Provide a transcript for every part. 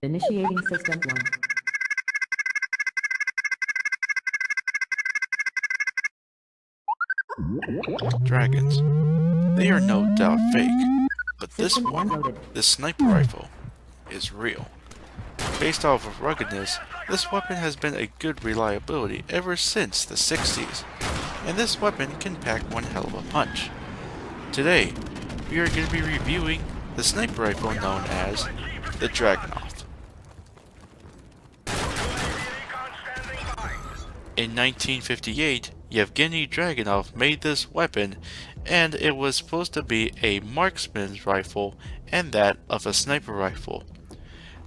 Initiating System 1. Dragons. They are no doubt fake, but this System 1 one, loaded. this sniper rifle, is real. Based off of ruggedness, this weapon has been a good reliability ever since the 60s, and this weapon can pack one hell of a punch. Today, we are going to be reviewing the sniper rifle known as the Dragunov. In 1958, Yevgeny Dragunov made this weapon, and it was supposed to be a marksman's rifle and that of a sniper rifle.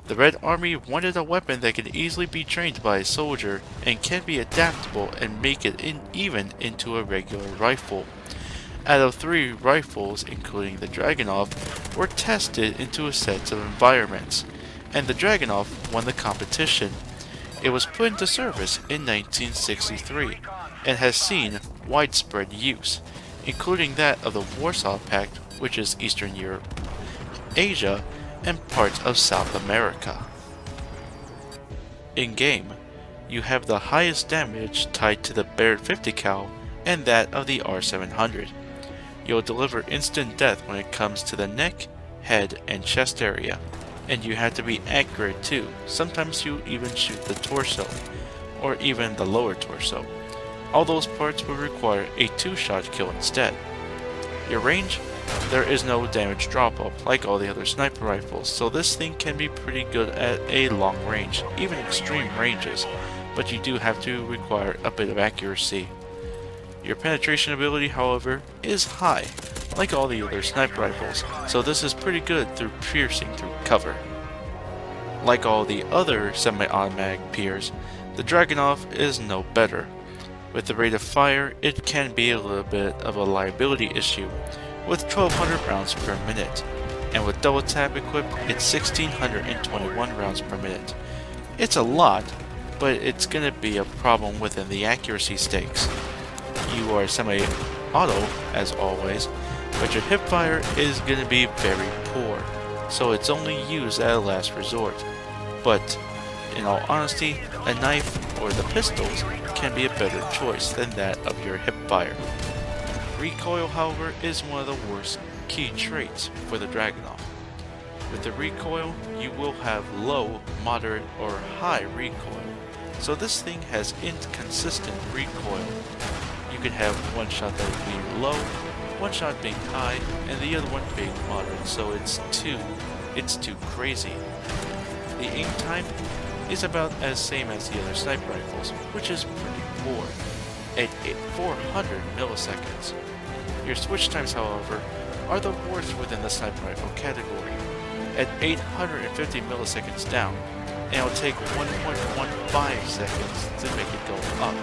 The Red Army wanted a weapon that can easily be trained by a soldier and can be adaptable and make it even into a regular rifle. Out of 3 rifles, including the Dragunov, were tested into a set of environments, and the Dragunov won the competition. It was put into service in 1963 and has seen widespread use, including that of the Warsaw Pact, which is Eastern Europe, Asia, and parts of South America. In-game, you have the highest damage tied to the Barrett 50 cal and that of the R700. You'll deliver instant death when it comes to the neck, head, and chest area, and you have to be accurate too. Sometimes you even shoot the torso, or even the lower torso. All those parts will require a 2-shot kill instead. Your range? There is no damage drop-off like all the other sniper rifles, so this thing can be pretty good at a long range, even extreme ranges, but you do have to require a bit of accuracy. Your penetration ability, however, is high, like all the other sniper rifles, so this is pretty good through piercing through cover. Like all the other semi-automatic peers, the Dragunov is no better. With the rate of fire, it can be a little bit of a liability issue, with 1200 rounds per minute, and with double tap equipped, it's 1621 rounds per minute. It's a lot, but it's gonna be a problem within the accuracy stakes. You are semi-auto, as always, but your hipfire is gonna be very poor, so it's only used at a last resort. But, in all honesty, a knife or the pistols can be a better choice than that of your hipfire. Recoil, however, is one of the worst key traits for the Dragunov. With the recoil, you will have low, moderate, or high recoil, so this thing has inconsistent recoil. You can have one shot that being low, one shot being high, and the other one being moderate, so it's too crazy. The aim time is about as same as the other sniper rifles, which is pretty poor, at 400 milliseconds. Your switch times, however, are the worst within the sniper rifle category, at 850 milliseconds down, and it'll take 1.15 seconds to make it go up.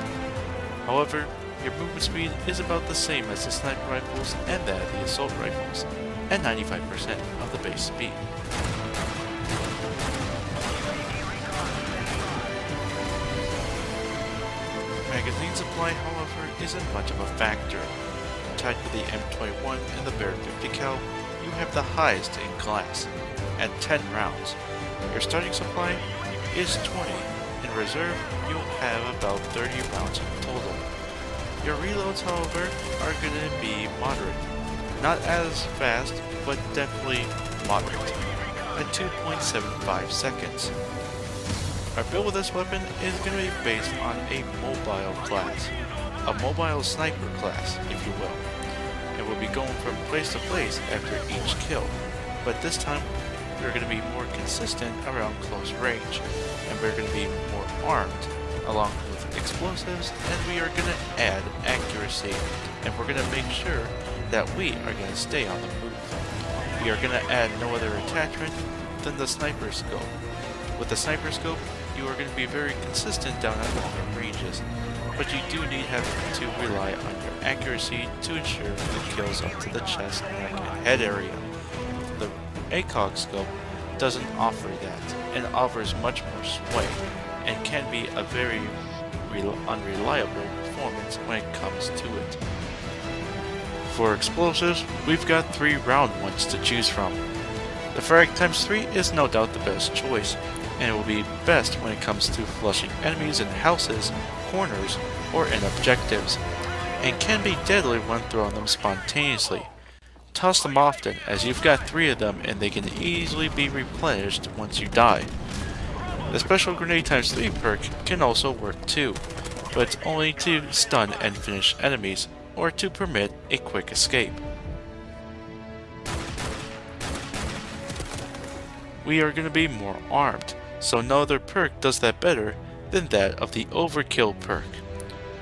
However, your movement speed is about the same as the sniper rifles and that of the assault rifles, at 95% of the base speed. Magazine supply, however, isn't much of a factor. Tied with the M21 and the Barrett 50 cal, you have the highest in class, at 10 rounds. Your starting supply is 20. In reserve, you'll have about 30 rounds in total. Your reloads, however, are going to be moderate. Not as fast, but definitely moderate, at 2.75 seconds. Our build with this weapon is going to be based on a mobile class, a mobile sniper class, if you will, and we'll be going from place to place after each kill, but this time we're going to be more consistent around close range, and we're going to be more armed along with explosives, and we are going to add accuracy, and we're going to make sure that we are going to stay on the move. We are going to add no other attachment than the sniper scope. With the sniper scope, you are going to be very consistent down at longer ranges, but you do need to rely on your accuracy to ensure the kills up to the chest, neck, and head area. The ACOG scope doesn't offer that, and offers much more sway, and can be a very unreliable performance when it comes to it. For explosives, we've got 3 round ones to choose from. The frag times 3 is no doubt the best choice, and it will be best when it comes to flushing enemies in houses, corners, or in objectives, and can be deadly when throwing them spontaneously. Toss them often, as you've got 3 of them and they can easily be replenished once you die. The special grenade times 3 perk can also work too, but it's only to stun and finish enemies, or to permit a quick escape. We are going to be more armed, so no other perk does that better than that of the Overkill perk.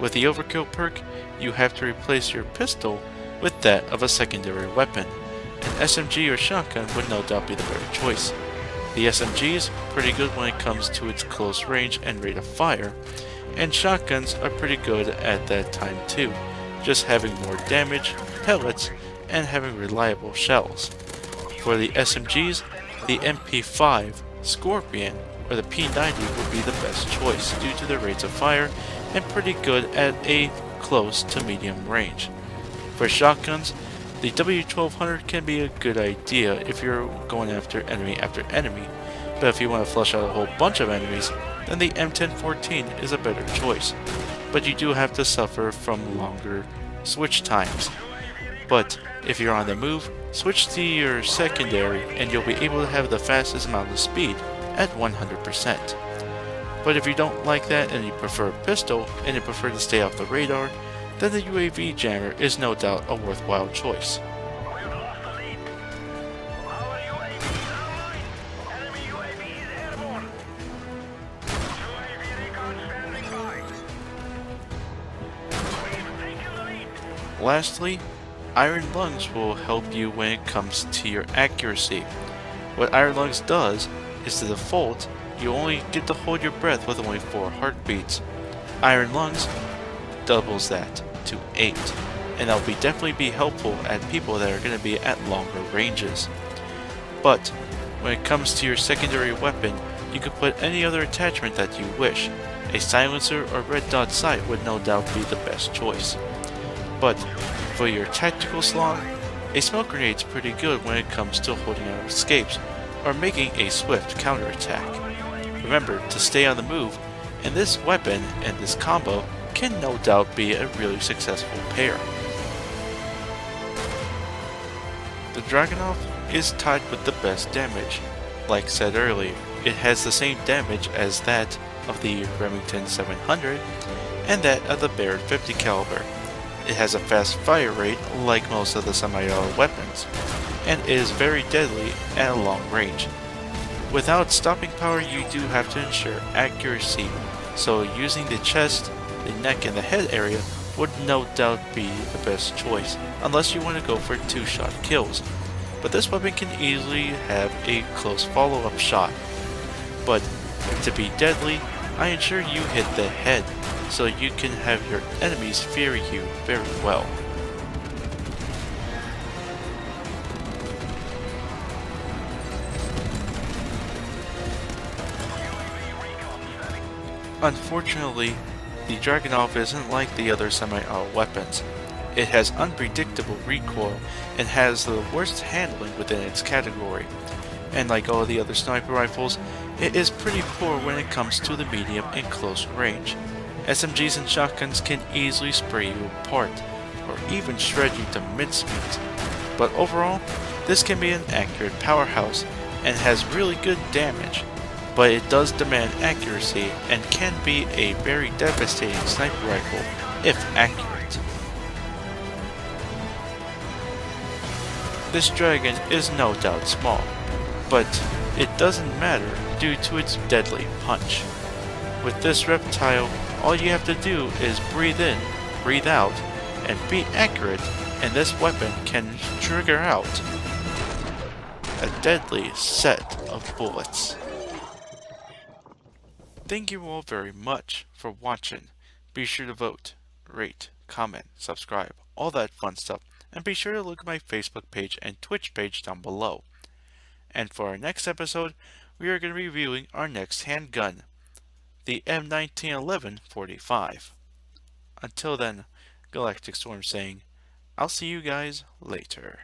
With the Overkill perk, you have to replace your pistol with that of a secondary weapon. An SMG or shotgun would no doubt be the better choice. The SMG is pretty good when it comes to its close range and rate of fire, and shotguns are pretty good at that time too, just having more damage, pellets, and having reliable shells. For the SMGs, the MP5, Scorpion, or the P90 would be the best choice due to their rates of fire and pretty good at a close to medium range. For shotguns, the W1200 can be a good idea if you're going after enemy, but if you want to flush out a whole bunch of enemies, then the M1014 is a better choice, but you do have to suffer from longer switch times. But if you're on the move, switch to your secondary and you'll be able to have the fastest amount of speed at 100%. But if you don't like that and you prefer a pistol and you prefer to stay off the radar, then the UAV jammer is no doubt a worthwhile choice. Lastly, Iron Lungs will help you when it comes to your accuracy. What Iron Lungs does is, to default, you only get to hold your breath with only 4 heartbeats. Iron Lungs doubles that to 8, and that will definitely be helpful at people that are going to be at longer ranges. But when it comes to your secondary weapon, you can put any other attachment that you wish. A silencer or red dot sight would no doubt be the best choice. But for your tactical slot, a smoke grenade is pretty good when it comes to holding out escapes or making a swift counterattack. Remember to stay on the move, and this weapon and this combo can no doubt be a really successful pair. The Dragunov is tied with the best damage. Like said earlier, it has the same damage as that of the Remington 700 and that of the Barrett 50 caliber. It has a fast fire rate like most of the semi-auto weapons, and is very deadly at a long range. Without stopping power, you do have to ensure accuracy, so using the chest, the neck, and the head area would no doubt be the best choice, unless you want to go for 2-shot kills. But this weapon can easily have a close follow-up shot. But to be deadly, I ensure you hit the head, so you can have your enemies fear you very well. Unfortunately, the Dragunov isn't like the other semi-auto weapons. It has unpredictable recoil and has the worst handling within its category. And like all the other sniper rifles, it is pretty poor when it comes to the medium and close range. SMGs and shotguns can easily spray you apart, or even shred you to mincemeat. But overall, this can be an accurate powerhouse, and has really good damage. But it does demand accuracy, and can be a very devastating sniper rifle, if accurate. This dragon is no doubt small, but it doesn't matter due to its deadly punch. With this reptile, all you have to do is breathe in, breathe out, and be accurate, and this weapon can trigger out a deadly set of bullets. Thank you all very much for watching. Be sure to vote, rate, comment, subscribe, all that fun stuff, and be sure to look at my Facebook page and Twitch page down below. And for our next episode, we are going to be reviewing our next handgun, the M1911-45. Until then, GalacticStorm saying, I'll see you guys later.